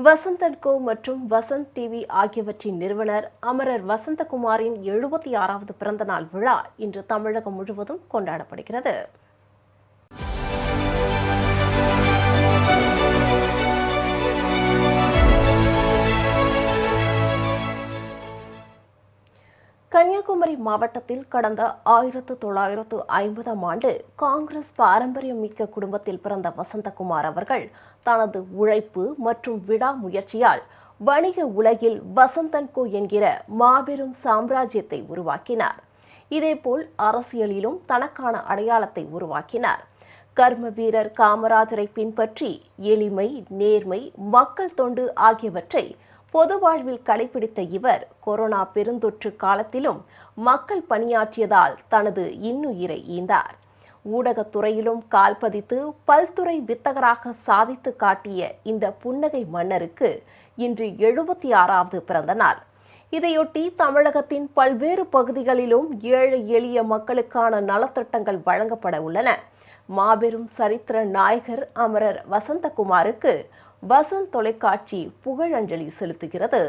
வசந்த் & கோ மற்றும் வசந்த் டிவி ஆகியவற்றின் நிறுவனர் அமரர் வசந்தகுமாரின் 76வது பிறந்தநாள் விழா இன்று தமிழகம் முழுவதும் கொண்டாடப்படுகிறது. கன்னியாகுமரி மாவட்டத்தில் கடந்த 1950ஆம் ஆண்டு காங்கிரஸ் பாரம்பரியம் மிக்க குடும்பத்தில் பிறந்த வசந்தகுமார் அவர்கள் தனது உழைப்பு மற்றும் விடாமுயற்சியால் வணிக உலகில் வசந்த் & கோ என்கிற மாபெரும் சாம்ராஜ்யத்தை உருவாக்கினார். இதேபோல் அரசியலிலும் தனக்கான அடையாளத்தை உருவாக்கினார். கர்ம வீரர் காமராஜரை பின்பற்றி எளிமை, நேர்மை, மக்கள் தொண்டு ஆகியவற்றை பொது வாழ்வில் கடைபிடித்த இவர் கொரோனா பெருந்தொற்று காலத்திலும் மக்கள் பணியாற்றியதால் தனது இன்னுயிரை ஈந்தார். ஊடகத்துறையிலும் கால்பதித்து பல்துறை வித்தகராக சாதித்து காட்டிய இந்த புன்னகை மன்னருக்கு இன்று 76வது பிறந்த நாள். இதையொட்டி தமிழகத்தின் பல்வேறு பகுதிகளிலும் ஏழை எளிய மக்களுக்கான நலத்திட்டங்கள் வழங்கப்பட உள்ளன. மாபெரும் சரித்திர நாயகர் அமரர் வசந்தகுமாருக்கு வசந்த் தொலைக்காட்சி புகழஞ்சலி செலுத்துகிறது.